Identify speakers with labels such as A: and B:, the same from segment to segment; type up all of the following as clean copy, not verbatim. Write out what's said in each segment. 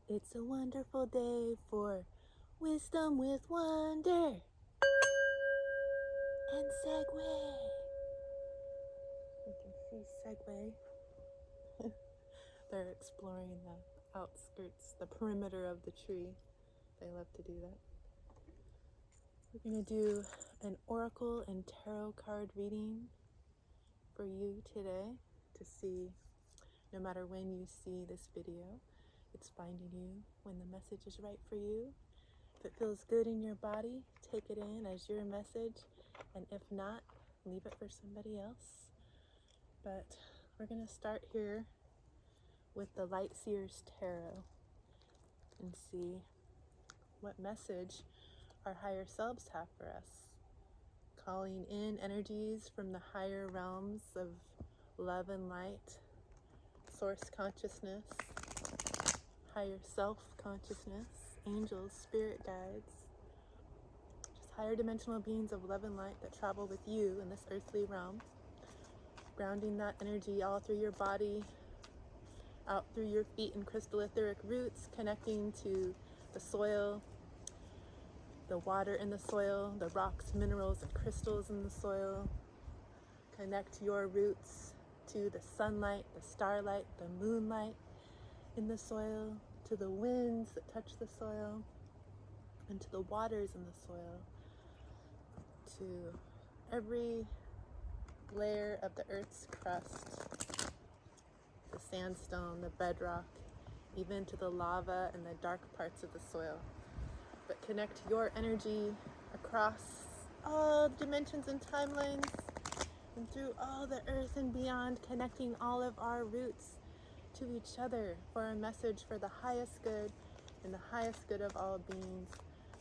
A: It's a wonderful day for wisdom with wonder and segue. You can see segue. They're exploring the outskirts, the perimeter of the tree. They love to do that. We're going to do an oracle and tarot card reading for you today to see, no matter when you see this video, it's finding you when the message is right for you. If it feels good in your body, take it in as your message, and if not, leave it for somebody else. But we're going to start here with the Light Seer's Tarot and see what message our higher selves have for us. Calling in energies from the higher realms of love and light, source consciousness, higher self-consciousness, angels, spirit guides, just higher dimensional beings of love and light that travel with you in this earthly realm, grounding that energy all through your body, out through your feet and crystal etheric roots, connecting to the soil, the water in the soil, the rocks, minerals, and crystals in the soil. Connect your roots to the sunlight, the starlight, the moonlight in the soil, to the winds that touch the soil, and to the waters in the soil, to every layer of the earth's crust, the sandstone, the bedrock, even to the lava and the dark parts of the soil. But connect your energy across all dimensions and timelines and through all the earth and beyond, connecting all of our roots to each other for a message for the highest good and the highest good of all beings.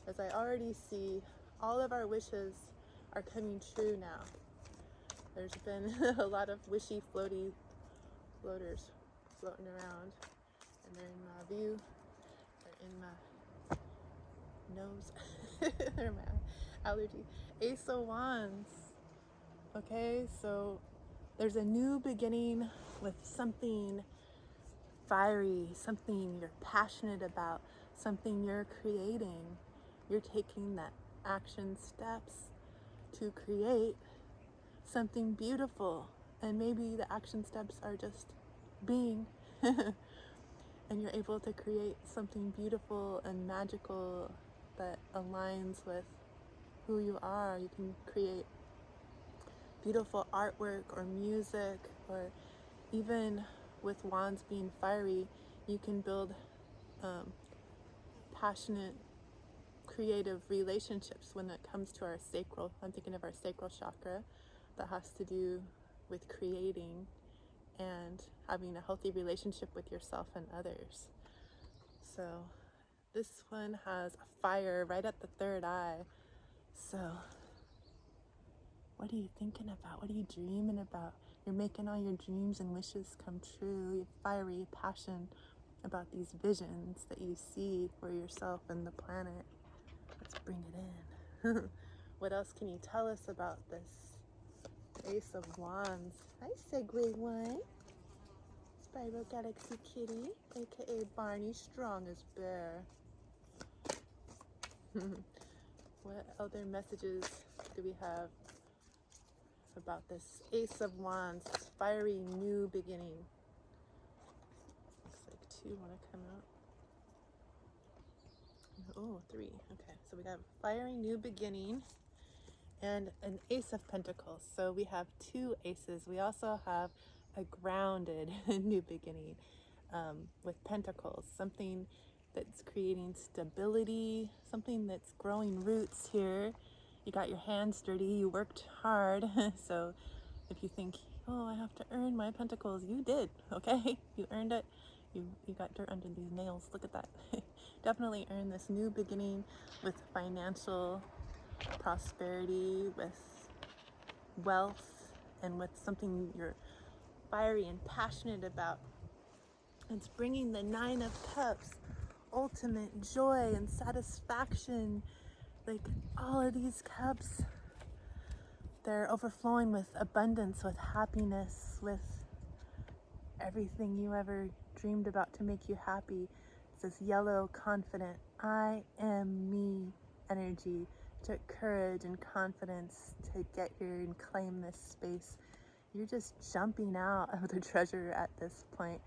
A: As I already see, all of our wishes are coming true now. There's been a lot of wishy floaters floating around, and they're in my view, they're in my nose, they're my allergy. Ace of Wands. Okay, so there's a new beginning with something fiery, something you're passionate about, something you're creating. You're taking that action steps to create something beautiful, and maybe the action steps are just being and you're able to create something beautiful and magical that aligns with who you are. You can create beautiful artwork or music, or even with wands being fiery, you can build passionate, creative relationships when it comes to our sacral. I'm thinking of our sacral chakra that has to do with creating and having a healthy relationship with yourself and others. So this one has a fire right at the third eye. So what are you thinking about? What are you dreaming about? You're making all your dreams and wishes come true. You have fiery passion about these visions that you see for yourself and the planet. Let's bring it in. What else can you tell us about this Ace of Wands? Hi, Segway One. Spiral Galaxy Kitty, aka Barney Strong as Bear. What other messages do we have about this Ace of Wands, this fiery new beginning? Looks like two want to come out. Oh, three. Okay, so we got fiery new beginning and an Ace of Pentacles. So we have two aces. We also have a grounded new beginning with Pentacles, something that's creating stability, something that's growing roots here. You got your hands dirty, you worked hard. So if you think, oh, I have to earn my Pentacles, you did, okay? You earned it. You got dirt under these nails. Look at that. Definitely earn this new beginning with financial prosperity, with wealth, and with something you're fiery and passionate about. It's bringing the Nine of Cups, ultimate joy and satisfaction. Like all of these cups, they're overflowing with abundance, with happiness, with everything you ever dreamed about to make you happy. this yellow, confident, I am me energy. It took courage and confidence to get here and claim this space. You're just jumping out of the treasure at this point.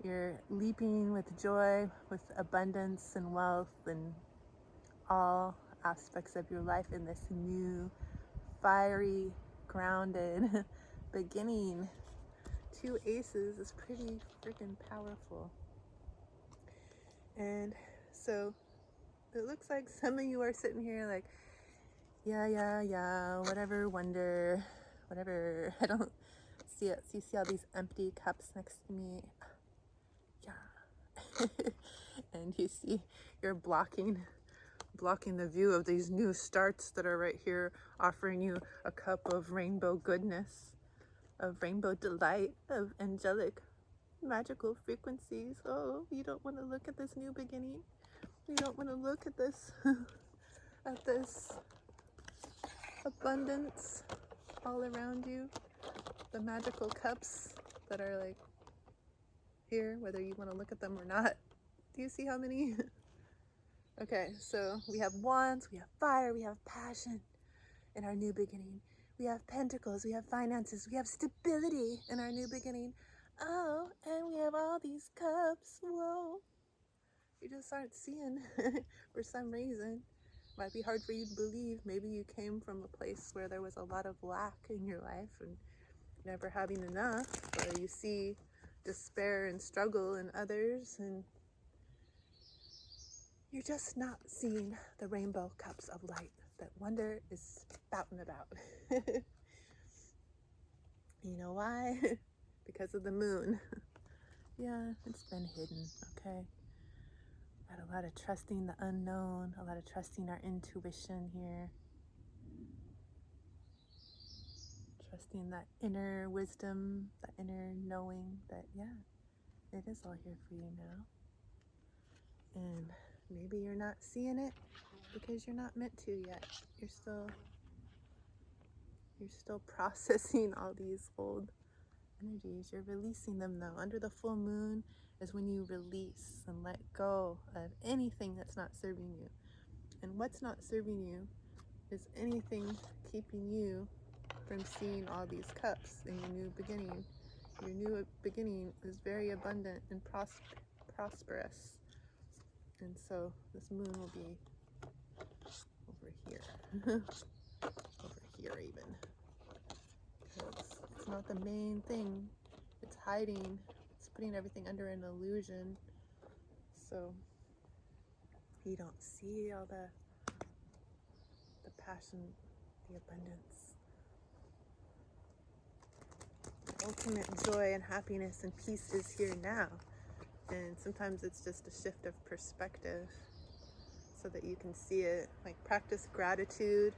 A: You're leaping with joy, with abundance and wealth and all aspects of your life in this new, fiery, grounded beginning. 2 aces is pretty freaking powerful. And so it looks like some of you are sitting here like, yeah, whatever, wonder, whatever. I don't see it. So you see all these empty cups next to me? Yeah. And you see you're blocking the view of these new starts that are right here, offering you a cup of rainbow goodness, of rainbow delight, of angelic magical frequencies. Oh, you don't want to look at this new beginning? You don't want to look at this at this abundance all around you, the magical cups that are like here, whether you want to look at them or not. Do you see how many? Okay, so we have wands, we have fire, we have passion in our new beginning. We have pentacles, we have finances, we have stability in our new beginning. Oh, and we have all these cups. Whoa. You just aren't seeing for some reason. Might be hard for you to believe. Maybe you came from a place where there was a lot of lack in your life and never having enough, or you see despair and struggle in others, and you're just not seeing the rainbow cups of light that wonder is spouting about. You know why? Because of the moon. Yeah, it's been hidden, okay? Got a lot of trusting the unknown, a lot of trusting our intuition here. Trusting that inner wisdom, that inner knowing that, yeah, it is all here for you now. And maybe you're not seeing it because you're not meant to yet. You're still processing all these old energies. You're releasing them though. Under the full moon is when you release and let go of anything that's not serving you. And what's not serving you is anything keeping you from seeing all these cups in your new beginning. Your new beginning is very abundant and prosperous. And so this moon will be over here. Over here even. Because it's not the main thing. It's hiding. It's putting everything under an illusion. So you don't see all the passion, the abundance. The ultimate joy and happiness and peace is here now. And sometimes it's just a shift of perspective so that you can see it. Like, practice gratitude.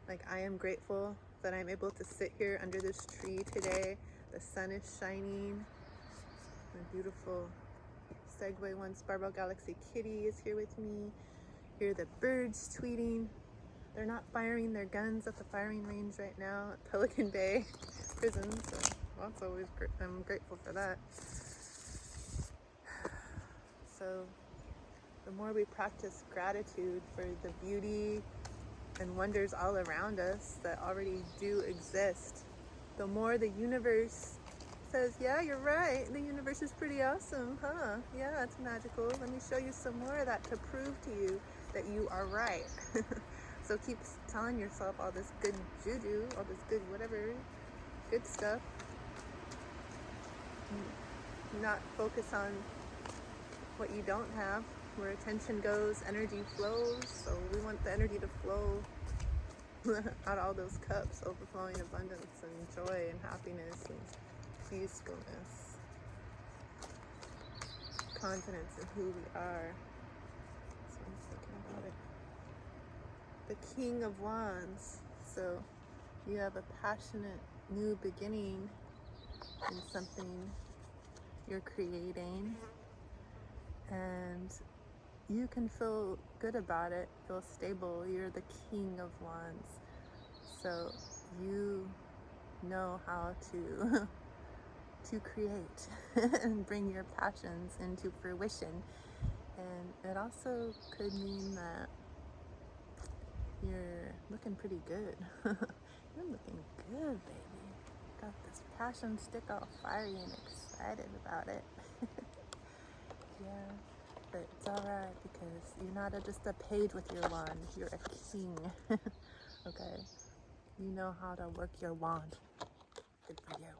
A: Like, I am grateful that I'm able to sit here under this tree today. The sun is shining. A beautiful Segway One Sparkle Galaxy Kitty is here with me. Hear the birds tweeting. They're not firing their guns at the firing range right now at Pelican Bay prison. So that's always I'm grateful for that. So the more we practice gratitude for the beauty and wonders all around us that already do exist, the more the universe says, yeah, you're right, the universe is pretty awesome, huh? Yeah, it's magical. Let me show you some more of that to prove to you that you are right. So keep telling yourself all this good juju, all this good whatever, good stuff. Not focus on what you don't have. Where attention goes, energy flows. So we want the energy to flow out all those cups, overflowing abundance and joy and happiness and peacefulness, confidence in who we are. So I'm thinking about it. The King of Wands. So you have a passionate new beginning in something you're creating, and you can feel good about it, feel stable. You're the King of Wands, so you know how to create and bring your passions into fruition. And it also could mean that you're looking pretty good. You're looking good, baby. Got this passion stick all fiery and excited about it. Yeah, but it's alright because you're not just a page with your wand, you're a king. Okay, you know how to work your wand. Good for you.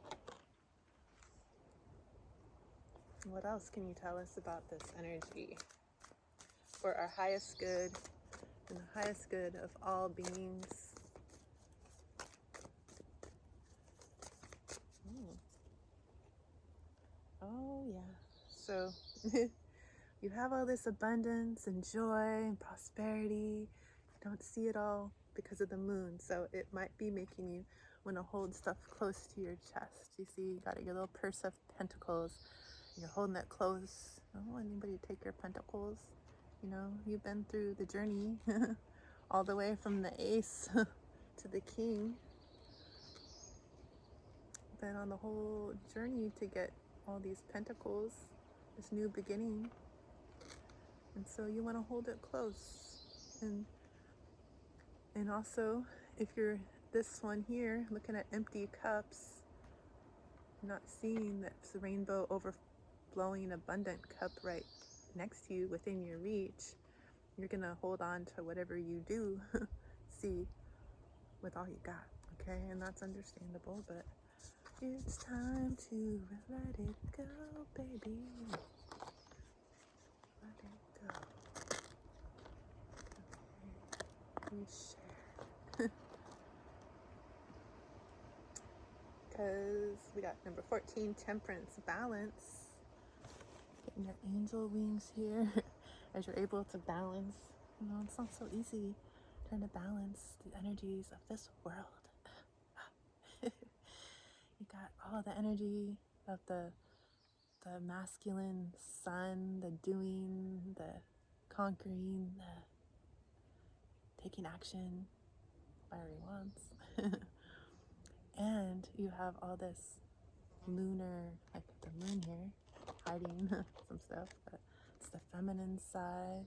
A: What else can you tell us about this energy? For our highest good and the highest good of all beings. Oh yeah. So you have all this abundance and joy and prosperity. You don't see it all because of the moon. So it might be making you want to hold stuff close to your chest. You see, you got your little purse of pentacles. You're holding it close. I don't want anybody to take your pentacles. You know, you've been through the journey all the way from the ace to the king. Been on the whole journey to get all these pentacles, this new beginning. And so you want to hold it close. And also, if you're this one here, looking at empty cups, not seeing that's the rainbow overflowing abundant cup right next to you within your reach, you're going to hold on to whatever you do see with all you got, okay? And that's understandable, but it's time to let it go, baby. Let it go. Okay. You share. Because we got number 14, temperance, balance. Getting your angel wings here as you're able to balance. You know, it's not so easy trying to balance the energies of this world. You got all the energy of the masculine sun, the doing, the conquering, the taking action, fiery wands. And you have all this lunar, like the moon here, hiding some stuff, but it's the feminine side,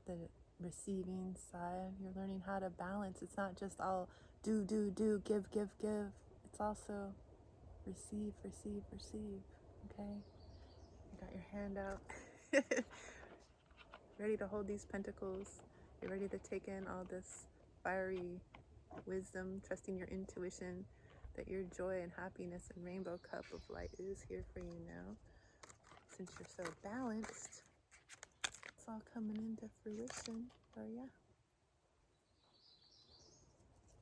A: the receiving side. You're learning how to balance. It's not just all do, give, give. It's also receive, okay? You got your hand out, ready to hold these pentacles. You're ready to take in all this fiery wisdom, trusting your intuition, that your joy and happiness and rainbow cup of light is here for you now. Since you're so balanced, it's all coming into fruition for you.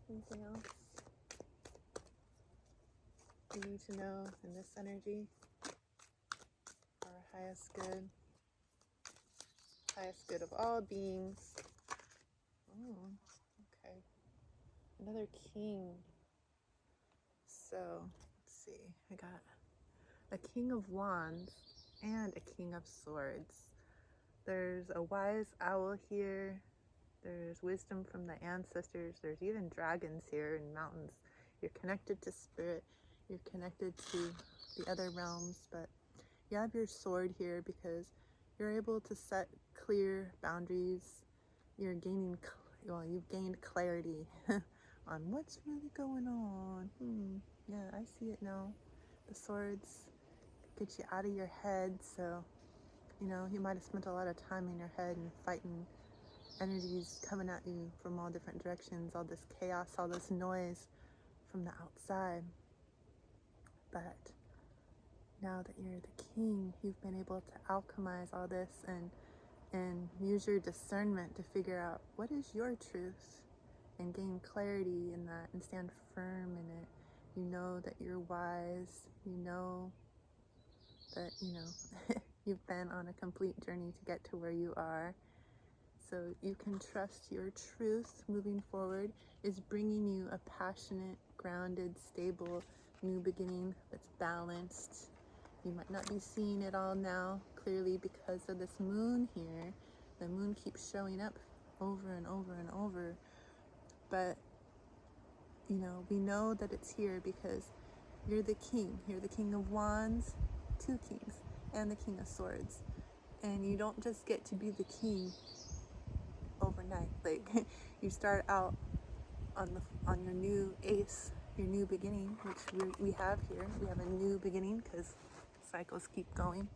A: Anything else you need to know in this energy? Our highest good of all beings. Oh, okay. Another king. So, let's see. I got a king of wands and a king of swords. There's a wise owl here. There's wisdom from the ancestors. There's even dragons here in mountains. You're connected to spirit. You're connected to the other realms. But you have your sword here because you're able to set clear boundaries. You're gaining, you've gained clarity on what's really going on. Yeah, I see it now. The swords get you out of your head. So, you know, you might have spent a lot of time in your head and fighting energies coming at you from all different directions, all this chaos, all this noise from the outside. But now that you're the king, you've been able to alchemize all this and use your discernment to figure out what is your truth and gain clarity in that and stand firm in it. You know that you're wise. You know that, you've been on a complete journey to get to where you are. So you can trust your truth moving forward is bringing you a passionate, grounded, stable, new beginning that's balanced. You might not be seeing it all now clearly because of this moon here. The moon keeps showing up over and over and over. But, we know that it's here because you're the king. You're the king of wands, two kings, and the king of swords. And you don't just get to be the king overnight. Like, you start out on your new ace, your new beginning, which we have here. We have a new beginning because cycles keep going.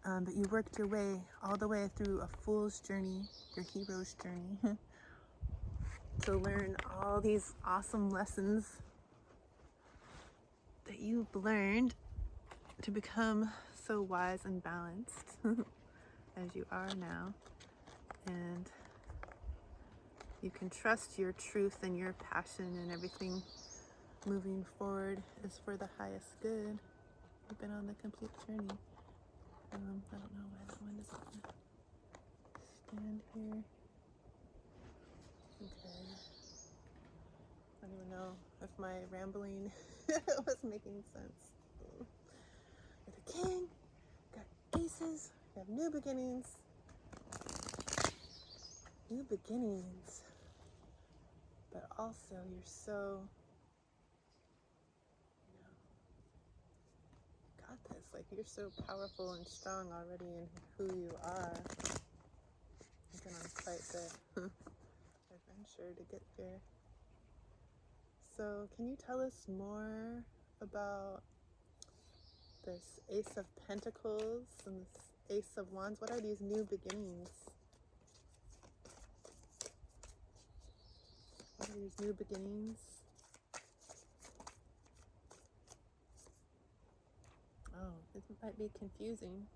A: But you worked your way all the way through a fool's journey, your hero's journey, to learn all these awesome lessons that you've learned to become so wise and balanced as you are now. And you can trust your truth and your passion, and everything moving forward is for the highest good. You've been on the complete journey. I don't know why that one doesn't stand here. Okay. I don't even know if my rambling was making sense. You're the king, got aces, you have new beginnings. New beginnings. But also you're so, got this. Like, you're so powerful and strong already in who you are. You've been on quite the adventure to get here. So can you tell us more about this Ace of Pentacles and this Ace of Wands? What are these new beginnings? What are these new beginnings? Oh, it might be confusing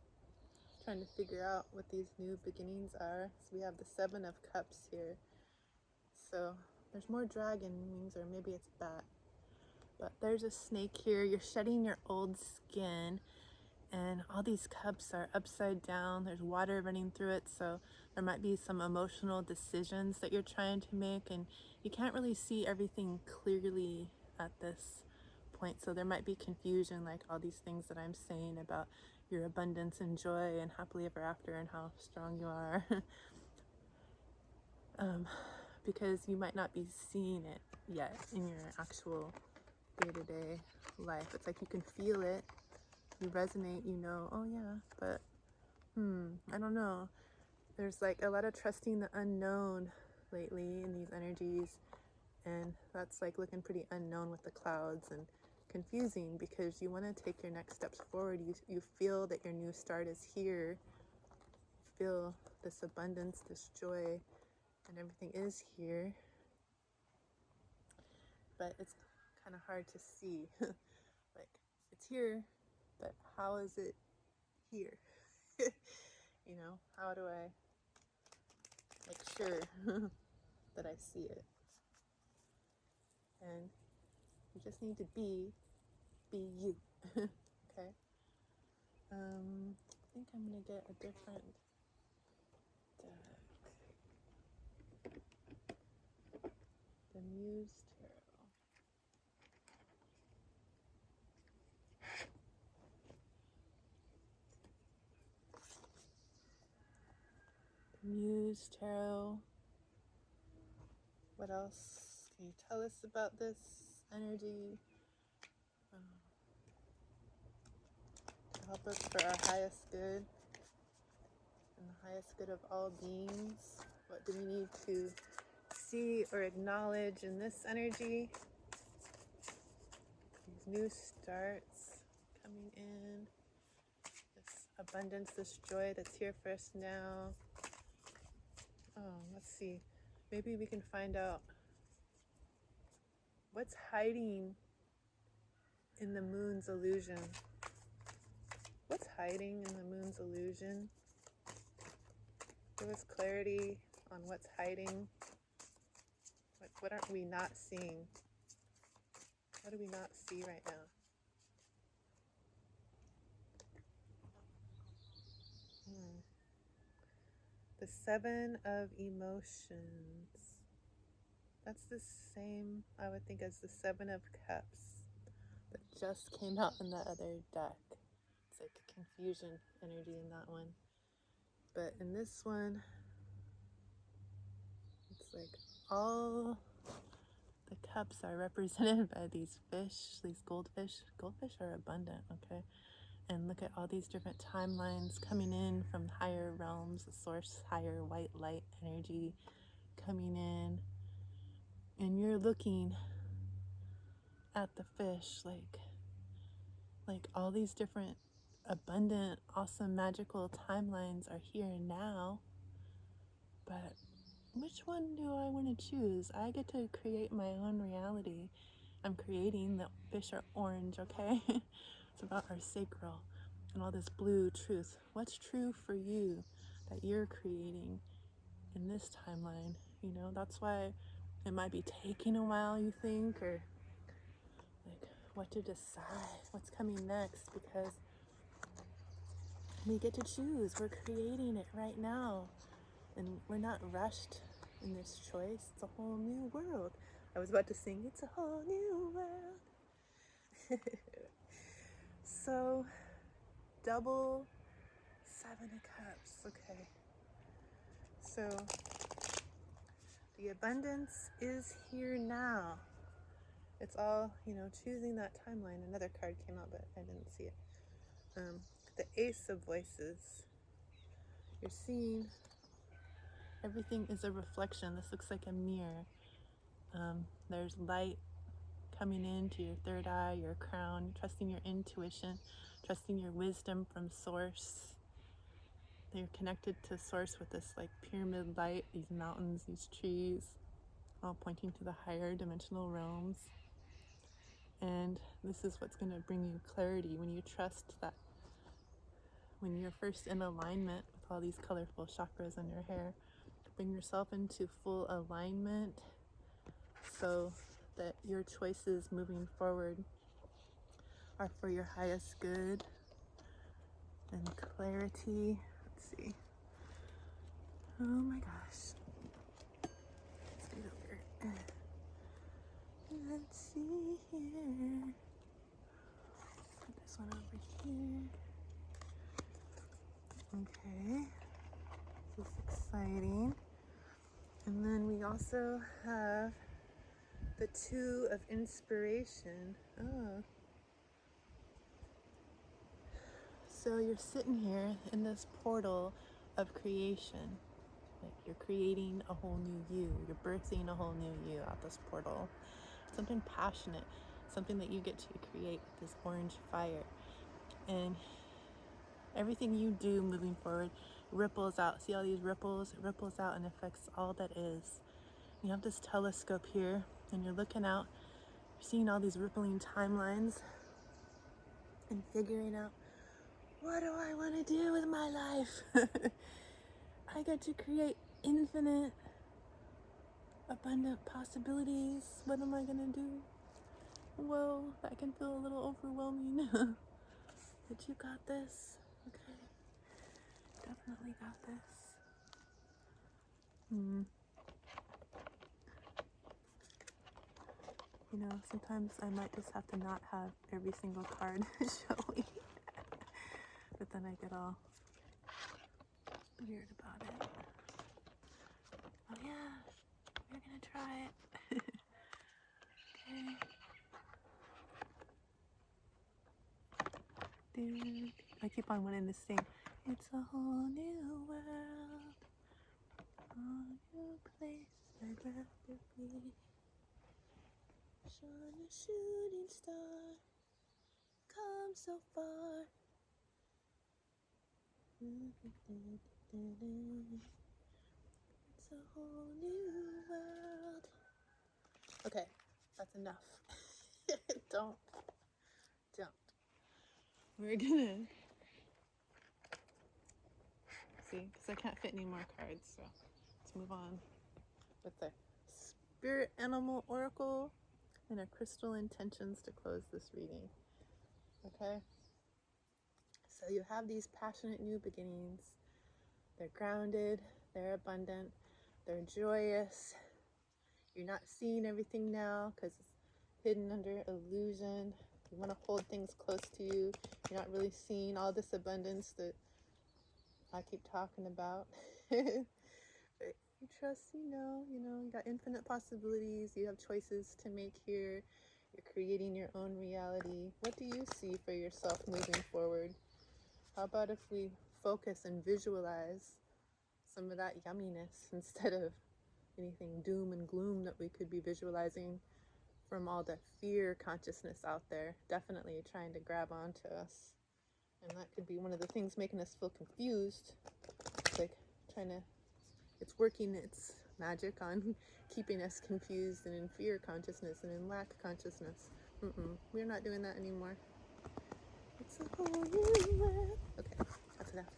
A: trying to figure out what these new beginnings are. So we have the Seven of Cups here. So there's more dragon wings, or maybe it's bat. But there's a snake here. You're shedding your old skin, and all these cups are upside down. There's water running through it, so there might be some emotional decisions that you're trying to make, and you can't really see everything clearly at this point. So there might be confusion, like all these things that I'm saying about your abundance and joy and happily ever after and how strong you are. Because you might not be seeing it yet in your actual day-to-day life. It's like you can feel it, you resonate, you know, oh yeah, but I don't know. There's like a lot of trusting the unknown lately in these energies, and that's like looking pretty unknown with the clouds and confusing, because you want to take your next steps forward. You feel that your new start is here. You feel this abundance, this joy, and everything is here, but it's kind of hard to see. Like, it's here, but how is it here? You know, how do I make sure that I see it? And you just need to be you. Okay. I think I'm gonna get a different deck. The Muse Tarot. The Muse Tarot. What else can you tell us about this energy? To help us for our highest good and the highest good of all beings. What do we need to see or acknowledge in this energy? These new starts coming in, this abundance, this joy that's here for us now. Oh, let's see. Maybe we can find out what's hiding in the moon's illusion. What's hiding in the moon's illusion? Give us clarity on what's hiding. What aren't we not seeing? What do we not see right now? The Seven of Emotions. That's the same, I would think, as the Seven of Cups that just came out in the other deck. It's like confusion energy in that one. But in this one, it's like all the cups are represented by these fish, these goldfish. Goldfish are abundant, okay? and look at all these different timelines coming in from higher realms, the source, higher white light energy coming in. And you're looking at the fish like all these different abundant, awesome, magical timelines are here and now. But which one do I want to choose? I get to create my own reality. I'm creating. The fish are orange, okay? It's about our sacral and all this blue truth. What's true for you that you're creating in this timeline? You know, that's why it might be taking a while, you think, or like what to decide, what's coming next, because we get to choose. We're creating it right now, and we're not rushed in this choice. It's a whole new world. I was about to sing, it's a whole new world. So, double 7 of Cups. Okay. So, the abundance is here now. It's all, you know, choosing that timeline. Another card came out, but I didn't see it. The Ace of Voices. You're seeing everything is a reflection. This looks like a mirror. There's light coming into your third eye, your crown, trusting your intuition, trusting your wisdom from source. You're connected to source with this like pyramid light, these mountains, these trees, all pointing to the higher dimensional realms. And this is what's going to bring you clarity when you trust that, when you're first in alignment with all these colorful chakras in your hair. Bring yourself into full alignment so that your choices moving forward are for your highest good and clarity. Let's see. Oh my gosh. Let's get over. Let's see here. Put this one over here. Okay. This is exciting. And then we also have the Two of Inspiration. Oh. So you're sitting here in this portal of creation. Like you're creating a whole new you. You're birthing a whole new you out this portal. Something passionate, something that you get to create with this orange fire. And everything you do moving forward ripples out. See all these ripples? It ripples out and affects all that is. You have this telescope here, and you're looking out. You're seeing all these rippling timelines and figuring out, what do I want to do with my life? I get to create infinite, abundant possibilities. What am I going to do? Whoa, that can feel a little overwhelming. But you got this. Okay. Definitely got this. You know, sometimes I might just have to not have every single card showing. But then I get all weird about it. Oh yeah, we're gonna try it. Okay. Dude, I keep on wanting to sing. It's a whole new world, a new place I'd rather be. Shine a shooting star, come so far. It's a whole new world. Okay, that's enough. Don't. We're gonna see, because I can't fit any more cards, so let's move on with the Spirit Animal Oracle and our crystal intentions to close this reading. Okay? So you have these passionate new beginnings. They're grounded, they're abundant, they're joyous. You're not seeing everything now because it's hidden under illusion. You want to hold things close to you. You're not really seeing all this abundance that I keep talking about. But you trust, you know, you got infinite possibilities. You have choices to make here. You're creating your own reality. What do you see for yourself moving forward? How about if we focus and visualize some of that yumminess instead of anything doom and gloom that we could be visualizing from all the fear consciousness out there, definitely trying to grab onto us. And that could be one of the things making us feel confused. It's like it's working its magic on keeping us confused and in fear consciousness and in lack consciousness. We're not doing that anymore. It's a whole new world. Okay, that's enough.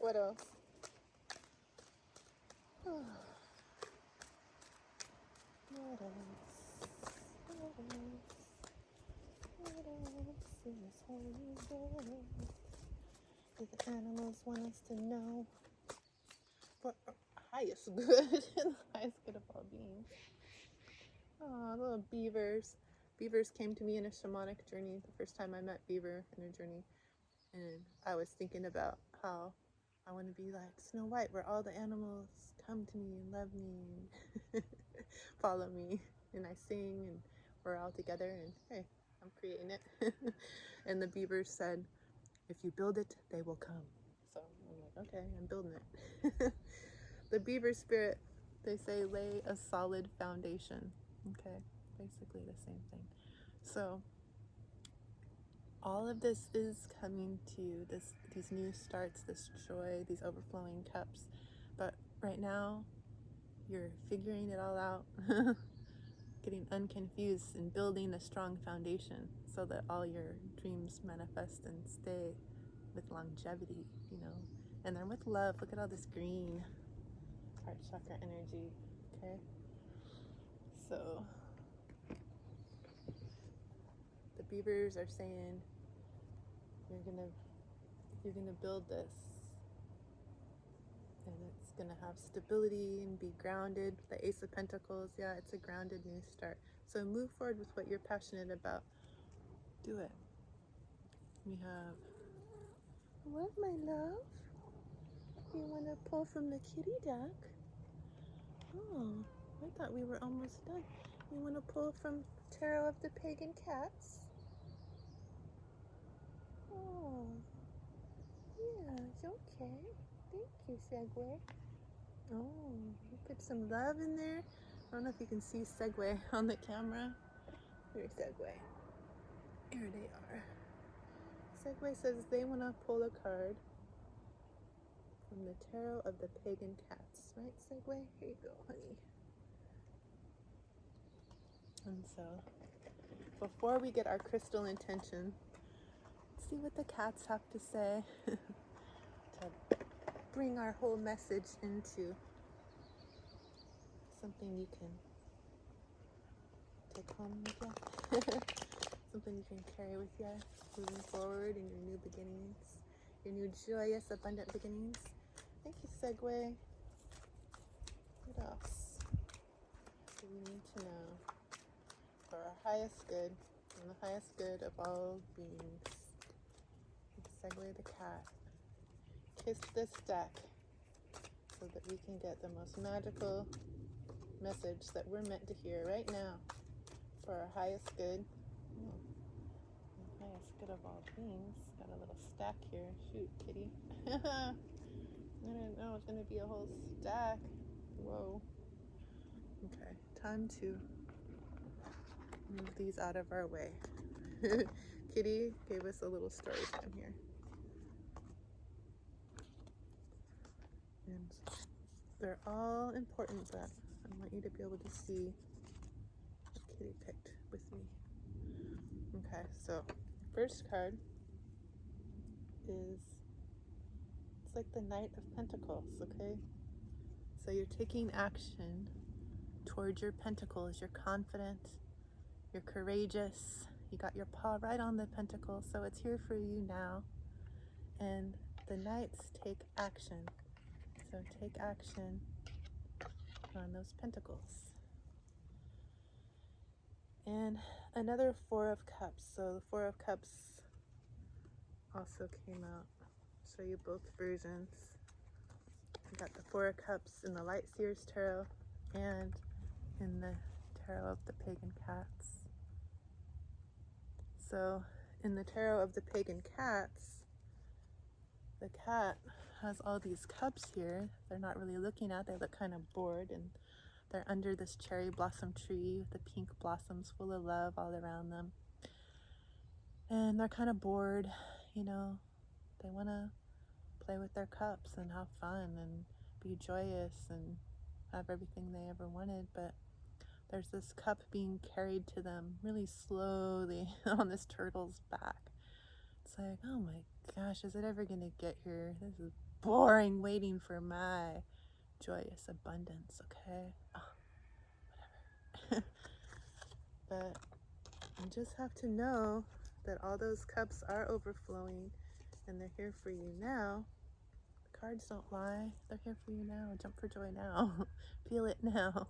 A: What else? What else? What else in this whole new world do the animals want us to know for our highest good and the highest good of all beings? Oh, little beavers. Beavers came to me in a shamanic journey the first time I met beaver in a journey, and I was thinking about how I want to be like Snow White, where all the animals come to me and love me and follow me, and I sing and we're all together, and hey, I'm creating it. And the beavers said, if you build it, they will come. So I'm like, okay, I'm building it. The beaver spirit, they say, lay a solid foundation. Okay, basically the same thing. So all of this is coming to you, these new starts, this joy, these overflowing cups. But right now, you're figuring it all out, getting unconfused and building a strong foundation so that all your dreams manifest and stay with longevity, you know. And they're with love. Look at all this green heart chakra energy, okay? So the beavers are saying you're gonna build this, and it's gonna have stability and be grounded. The Ace of Pentacles, yeah, it's a grounded new start. So move forward with what you're passionate about. Do it. We have, what, my love? You want to pull from the kitty duck? Oh, I thought we were almost done. You want to pull from Tarot of the Pagan Cats? Oh, yeah, it's okay. Thank you, Segway. Oh, you put some love in there. I don't know if you can see Segway on the camera. Here's Segway. Here they are. Segway says they want to pull a card from the Tarot of the Pagan Cats. Right, Segway? Here you go, honey. And so, before we get our crystal intention, let's see what the cats have to say to bring our whole message into something you can take home with you. Something you can carry with you moving forward in your new beginnings, your new joyous, abundant beginnings. Thank you, Segway. What else do we need to know for our highest good and the highest good of all beings? Segway the cat. Kiss this deck so that we can get the most magical message that we're meant to hear right now for our highest good. The highest good of all beings. Got a little stack here. Shoot, kitty. I didn't know it's going to be a whole stack. Whoa. Okay, time to move these out of our way. Kitty gave us a little story time here. And they're all important, but I want you to be able to see what Kitty picked with me. Okay, so first card is, it's like the Knight of Pentacles, okay? So you're taking action towards your pentacles. You're confident, you're courageous, you got your paw right on the pentacle, so it's here for you now. And the Knights take action. So take action on those pentacles. And another Four of Cups. So the Four of Cups also came out. I'll show you both versions. You got the Four of Cups in the Light Seers Tarot and in the Tarot of the Pagan Cats. So in the Tarot of the Pagan Cats, the cat has all these cups here they're not really looking at. They look kind of bored, and they're under this cherry blossom tree with the pink blossoms full of love all around them. And they're kind of bored, you know. They want to play with their cups and have fun and be joyous and have everything they ever wanted, but there's this cup being carried to them really slowly on this turtle's back. It's like, oh my gosh, is it ever gonna get here? This is boring waiting for my joyous abundance, okay? Oh, whatever. But you just have to know that all those cups are overflowing and they're here for you now. The cards don't lie. They're here for you now. Jump for joy now. Feel it now.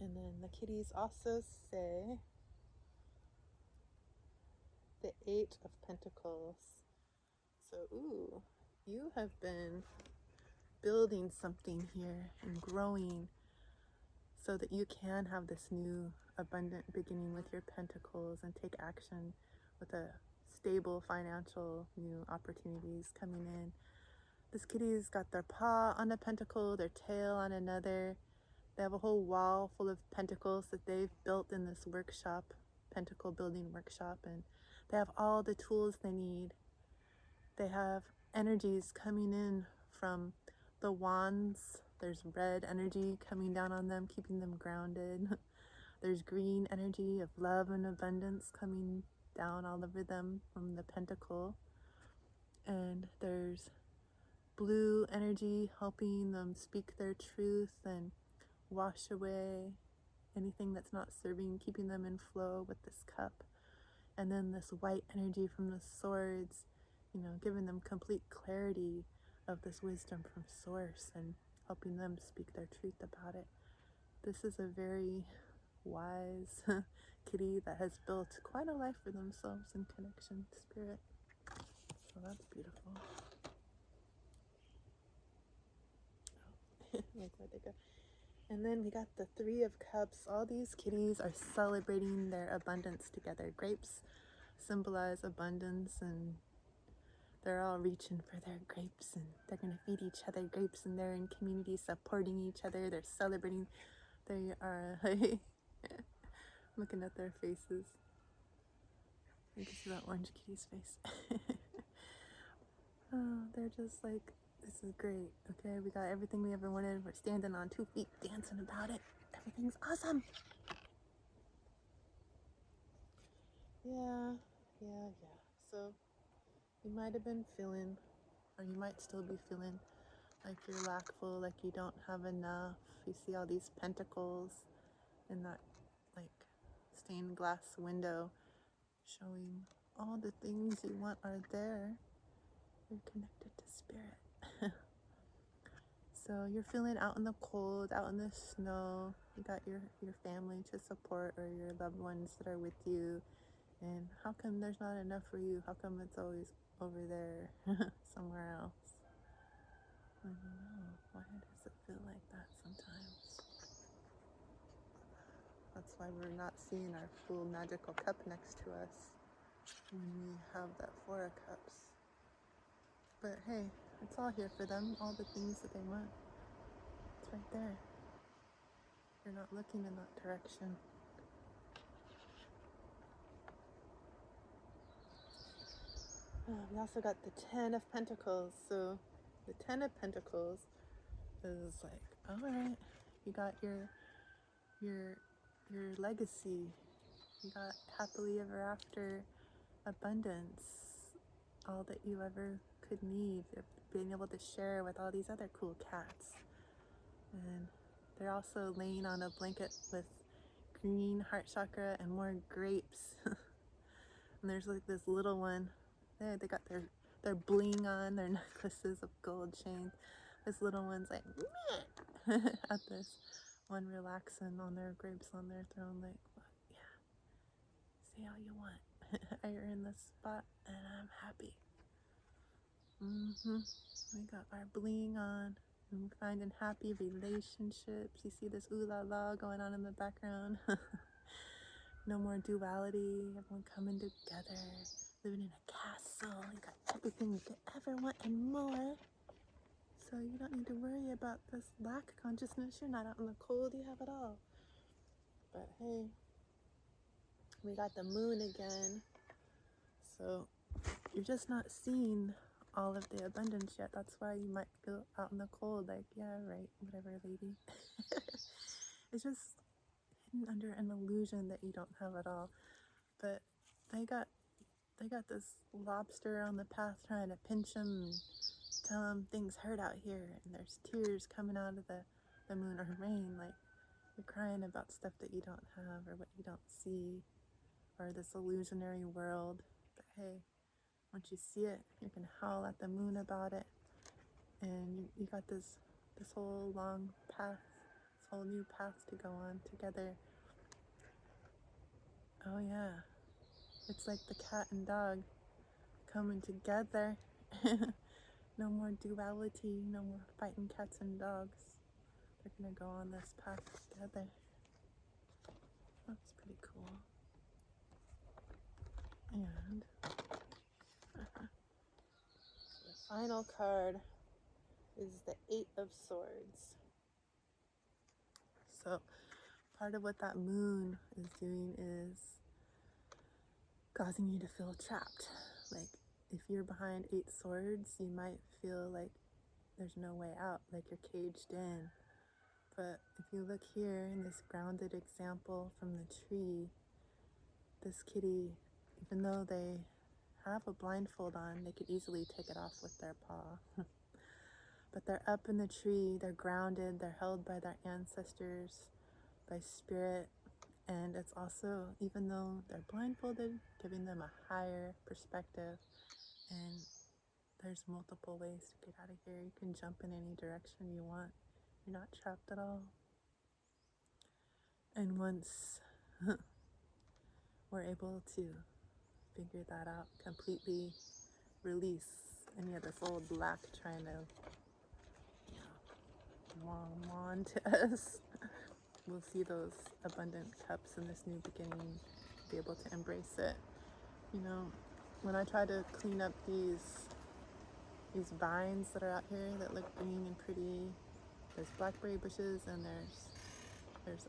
A: And then the kitties also say the 8 of Pentacles. So, ooh, you have been building something here and growing so that you can have this new abundant beginning with your pentacles and take action with a stable financial new opportunities coming in. This kitty's got their paw on a pentacle, their tail on another. They have a whole wall full of pentacles that they've built in this workshop, pentacle building workshop, and they have all the tools they need. They have energies coming in from the wands. There's red energy coming down on them, keeping them grounded. There's green energy of love and abundance coming down all over them from the pentacle. And there's blue energy helping them speak their truth and wash away anything that's not serving, keeping them in flow with this cup. And then this white energy from the swords, you know, giving them complete clarity of this wisdom from source and helping them speak their truth about it. This is a very wise kitty that has built quite a life for themselves in connection to spirit. So that's beautiful. Like where they go. And then we got the 3 of Cups. All these kitties are celebrating their abundance together. Grapes symbolize abundance, and they're all reaching for their grapes, and they're going to feed each other grapes, and they're in community supporting each other. They're celebrating. They are looking at their faces. You can see that orange kitty's face. Oh, they're just like, this is great. Okay, we got everything we ever wanted. We're standing on 2 feet, dancing about it. Everything's awesome. Yeah. So you might have been feeling, or you might still be feeling like you're lackful, like you don't have enough. You see all these pentacles in that like stained glass window showing all the things you want are there. You're connected to spirit. So you're feeling out in the cold, out in the snow. You got your family to support, or your loved ones that are with you. And how come there's not enough for you? How come it's always over there somewhere else? I don't know. Why does it feel like that sometimes? That's why we're not seeing our full magical cup next to us when we have that 4 of Cups. But hey, it's all here for them, all the things that they want. It's right there. You're not looking in that direction. We also got the 10 of Pentacles. So the 10 of Pentacles is like, all right, you got your legacy. You got happily ever after abundance, all that you ever could need, being able to share with all these other cool cats. And they're also laying on a blanket with green heart chakra and more grapes. And there's like this little one. They got their bling on, their necklaces of gold chains. This little one's like at this one relaxing on their grapes on their throne, like, what? Yeah, say all you want. You're in this spot and I'm happy. We got our bling on. and finding happy relationships. You see this ooh la la going on in the background. No more duality, everyone coming together, living in a castle. You got everything you could ever want and more. So you don't need to worry about this lack consciousness. You're not out in the cold, you have it all. But hey, we got the moon again. So you're just not seeing all of the abundance yet. That's why you might feel out in the cold, like, yeah, right, whatever, lady. It's just hidden under an illusion that you don't have it all. But they got this lobster on the path trying to pinch him and tell him things hurt out here, and there's tears coming out of the moon or rain, like you're crying about stuff that you don't have or what you don't see, or this illusionary world. But hey, once you see it, you can howl at the moon about it, and you got this whole long path, this whole new path to go on together. Oh yeah, it's like the cat and dog coming together. No more duality, no more fighting cats and dogs. They're gonna go on this path together. That's pretty cool. And the final card is the Eight of Swords. So part of what that moon is doing is causing you to feel trapped. Like if you're behind 8 swords, you might feel like there's no way out, like you're caged in. But if you look here in this grounded example from the tree, this kitty, even though they have a blindfold on, they could easily take it off with their paw. But they're up in the tree, they're grounded, they're held by their ancestors, by spirit. And it's also, even though they're blindfolded, giving them a higher perspective. And there's multiple ways to get out of here. You can jump in any direction you want. You're not trapped at all. And once we're able to figure that out, completely release any of this old lack trying to, on to us, we'll see those abundant cups in this new beginning, be able to embrace it. You know, when I try to clean up these vines that are out here that look green and pretty, there's blackberry bushes and there's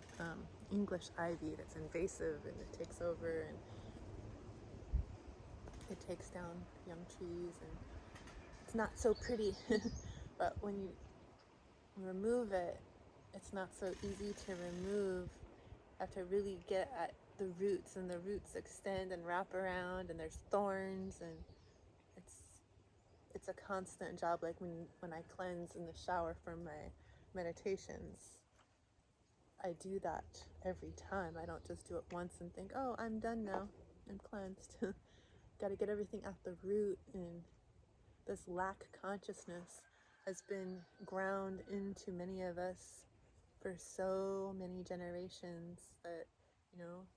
A: English ivy that's invasive and it takes over and it takes down young trees and it's not so pretty. But when you remove it, it's not so easy to remove. You have to really get at the roots, and the roots extend and wrap around, and there's thorns, and it's a constant job. Like when I cleanse in the shower from my meditations, I do that every time. I don't just do it once and think, oh, I'm done now, I'm cleansed. Got to get everything at the root. And this lack consciousness has been ground into many of us for so many generations that,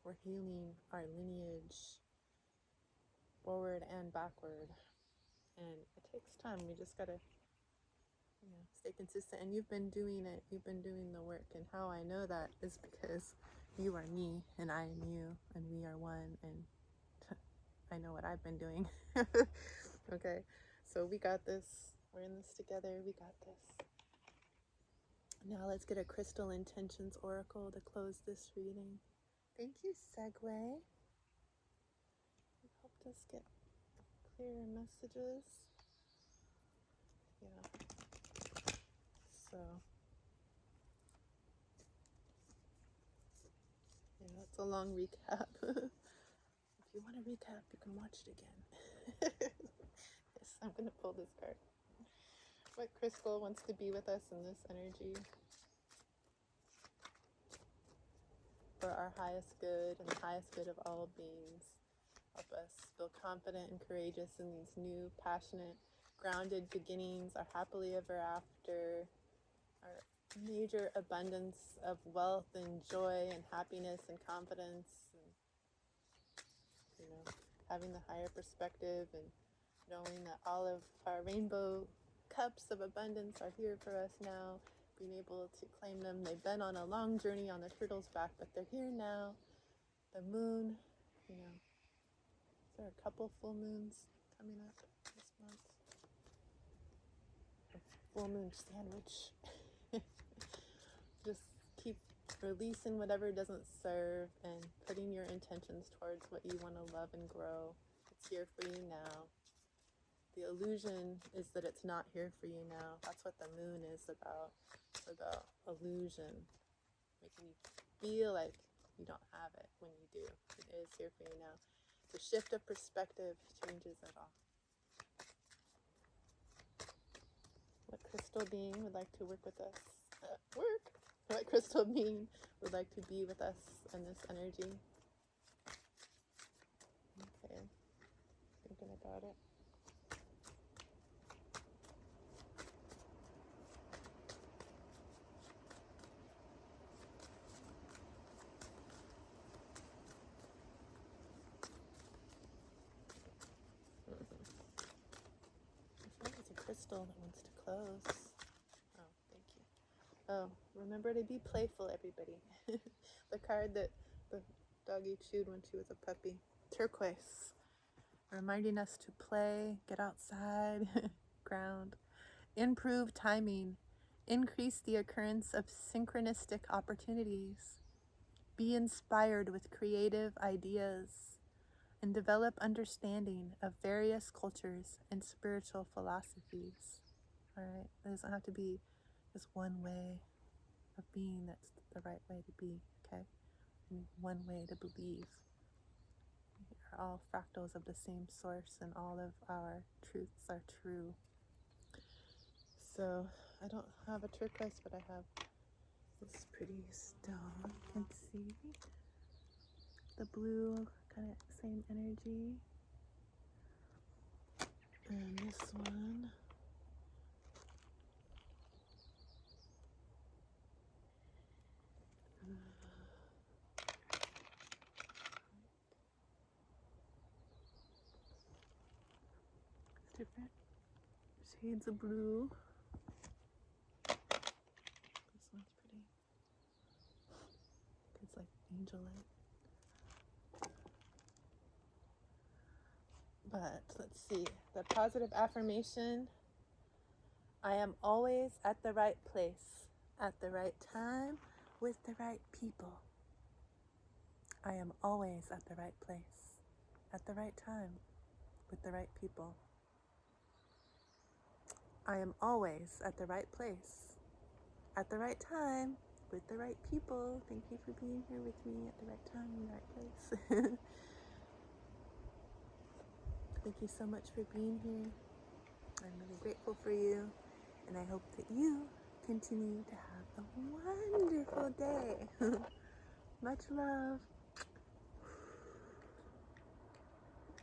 A: we're healing our lineage forward and backward. And it takes time. We just gotta, stay consistent. And you've been doing it. You've been doing the work. And how I know that is because you are me and I am you and we are one. And I know what I've been doing. Okay, so we got this. We're in this together. We got this. Now let's get a Crystal Intentions Oracle to close this reading. Thank you, Segway. You helped us get clearer messages. Yeah. So, that's a long recap. If you want to recap, you can watch it again. Yes, I'm going to pull this card. What crystal wants to be with us in this energy? For our highest good and the highest good of all beings. Help us feel confident and courageous in these new, passionate, grounded beginnings, our happily ever after, our major abundance of wealth and joy and happiness and confidence, and having the higher perspective and knowing that all of our rainbow cups of abundance are here for us now, being able to claim them. They've been on a long journey on the turtle's back, but they're here now. The moon, you know, is there a couple full moons coming up this month? A full moon sandwich. Just keep releasing whatever doesn't serve and putting your intentions towards what you want to love and grow. It's here for you now. The illusion is that it's not here for you now. That's what the moon is about. It's about illusion, making you feel like you don't have it when you do. It is here for you now. The shift of perspective changes it all. What crystal being would like to work with us? What crystal being would like to be with us in this energy? Okay, thinking about it. It's a crystal that wants to close. Oh, thank you. Oh, remember to be playful, everybody. The card that the doggy chewed when she was a puppy. Turquoise. Reminding us to play, get outside, ground. Improve timing. Increase the occurrence of synchronistic opportunities. Be inspired with creative ideas. And develop understanding of various cultures and spiritual philosophies. All right, it doesn't have to be just one way of being that's the right way to be, okay? And one way to believe. We are all fractals of the same source, and all of our truths are true. So, I don't have a turquoise, but I have this pretty stone. You can see the blue, kind of same energy. And this one. It's different shades of blue. This one's pretty. It's like angel light. But let's see. The positive affirmation. I am always at the right place, at the right time, with the right people. I am always at the right place, at the right time, with the right people. I am always at the right place, at the right time, with the right people. Thank you for being here with me at the right time in the right place. Thank you so much for being here. I'm really grateful for you, and I hope that you continue to have a wonderful day. Much love.